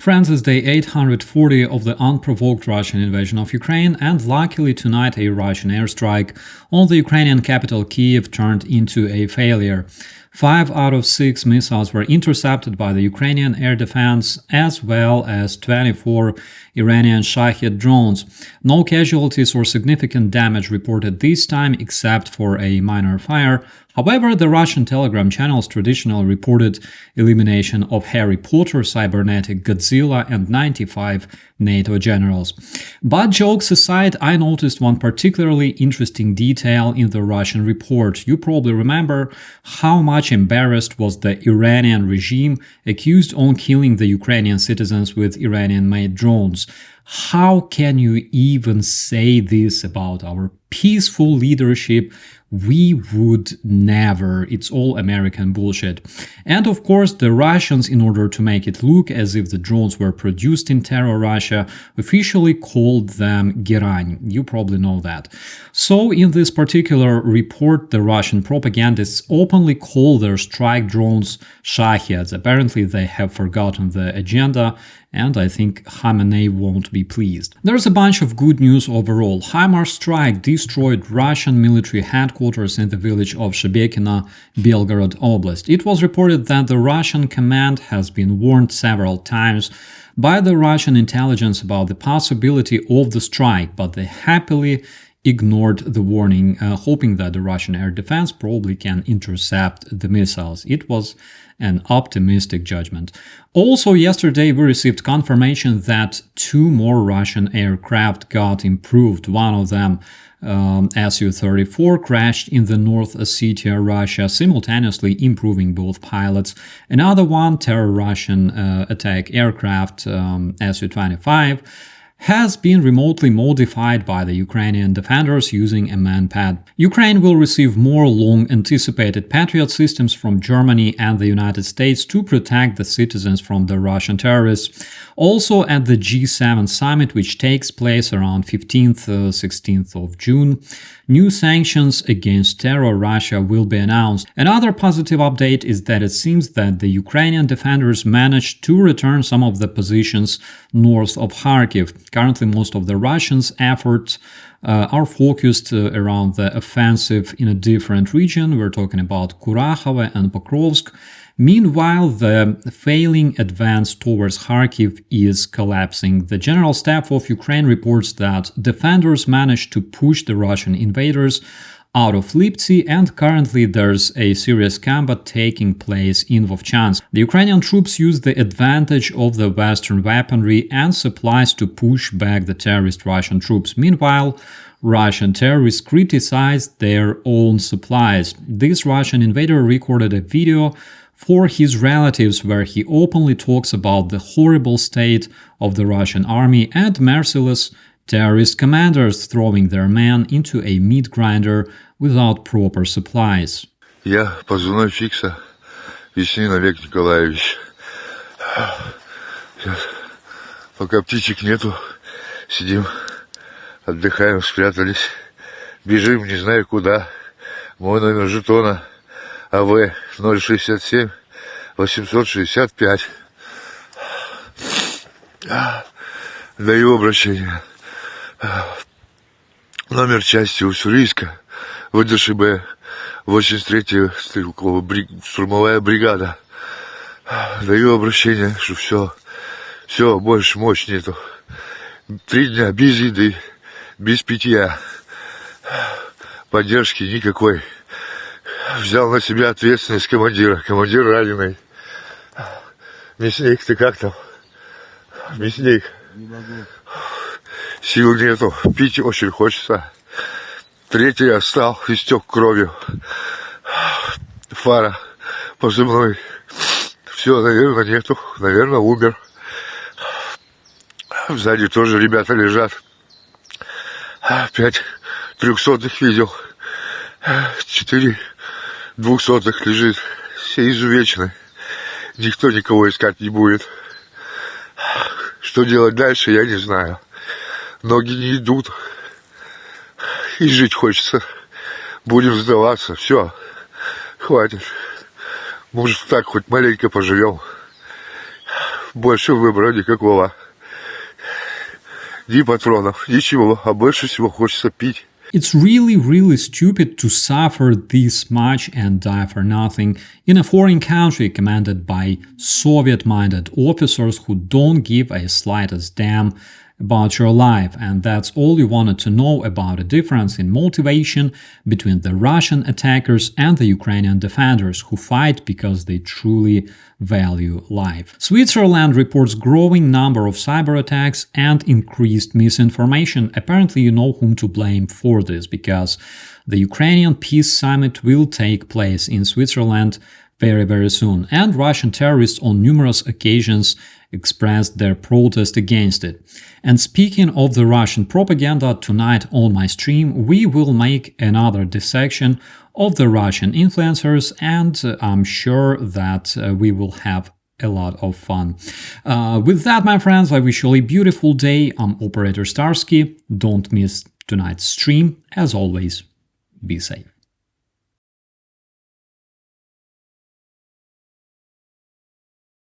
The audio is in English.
Friends, it's day 840 of the unprovoked Russian invasion of Ukraine, and luckily tonight a Russian airstrike on the Ukrainian capital Kyiv turned into a failure. 5 out of 6 missiles were intercepted by the Ukrainian air defense, as well as 24 Iranian Shahed drones. No casualties or significant damage reported this time, except for a minor fire. However, the Russian Telegram channels traditionally reported elimination of Harry Potter, cybernetic Godzilla, and 95 NATO generals. But jokes aside, I noticed one particularly interesting detail in the Russian report. You probably remember how much embarrassed was the Iranian regime accused on killing the Ukrainian citizens with Iranian-made drones. How can you even say this about our peaceful leadership? We would never. It's all American bullshit. And of course, the Russians, in order to make it look as if the drones were produced in terror Russia, officially called them Gerань. You probably know that. So in this particular report, the Russian propagandists openly call their strike drones Shaheds. Apparently, they have forgotten the agenda, and I think Khamenei won't be pleased. There's a bunch of good news overall. HIMARS strike destroyed Russian military headquarters in the village of Shebekino, Belgorod Oblast. It was reported that the Russian command has been warned several times by the Russian intelligence about the possibility of the strike, but they happily ignored the warning, hoping that the Russian air defense probably can intercept the missiles. It was an optimistic judgment. Also, yesterday we received confirmation that 2 more Russian aircraft got improved. One of them, Su-34, crashed in the North Ossetia, Russia, simultaneously improving both pilots. Another one, Terror Russian attack aircraft, Su-25, has been remotely modified by the Ukrainian defenders using a manpad. Ukraine will receive more long-anticipated Patriot systems from Germany and the United States to protect the citizens from the Russian terrorists. Also at the G7 summit, which takes place around 15th-16th of June, new sanctions against terror Russia will be announced. Another positive update is that it seems that the Ukrainian defenders managed to return some of the positions north of Kharkiv. Currently, most of the Russians' efforts are focused around the offensive in a different region. We're talking about Kurakhove and Pokrovsk. Meanwhile, the failing advance towards Kharkiv is collapsing. The General Staff of Ukraine reports that defenders managed to push the Russian invaders out of Liptsi, and currently there's a serious combat taking place in Vovchansk. The Ukrainian troops use the advantage of the Western weaponry and supplies to push back the terrorist Russian troops. Meanwhile, Russian terrorists criticized their own supplies. This Russian invader recorded a video for his relatives where he openly talks about the horrible state of the Russian army and merciless terrorist commanders throwing their men into a meat grinder without proper supplies. Я позывной Фикса, Веснин Олег Николаевич. Сейчас, пока птичек нету, сидим, отдыхаем, спрятались, бежим не знаю куда. Мой номер жетона АВ 067 865. Даю обращение. Номер части Уссурийска, ВДШБ, 83-я штурмовая бригада. Даю обращение, что все, больше мощь нету. 3 дня без еды, без питья, поддержки никакой. Взял на себя ответственность командира. Командир раненый. Мясник, ты как там? Мясник. Не могу. Сил нету. Пить очень хочется. 3-й отстал, истек кровью. Фара позывной. Все, наверное, нету. Наверное, умер. Сзади тоже ребята лежат. 5 300-х видел. 4 200-х лежит. Все изувечены. Никто никого искать не будет. Что делать дальше, я не знаю. Ноги не идут. И жить хочется. Будем сдаваться. Все. Хватит. Может, так хоть маленько поживем. больше выбора никакого. Ни патронов, ничего, а больше всего хочется пить. It's really stupid to suffer this much and die for nothing in a foreign country commanded by Soviet-minded officers who don't give a slightest damn about your life, and that's all you wanted to know about a difference in motivation between the Russian attackers and the Ukrainian defenders who fight because they truly value life. Switzerland reports growing number of cyber attacks and increased misinformation. Apparently you know whom to blame for this, because the Ukrainian Peace Summit will take place in Switzerland very soon, and Russian terrorists on numerous occasions expressed their protest against it. And speaking of the Russian propaganda, tonight on my stream we will make another dissection of the Russian influencers, and I'm sure that we will have a lot of fun. With that, my friends, I wish you a beautiful day. I'm Operator Starsky. Don't miss tonight's stream. As always, be safe.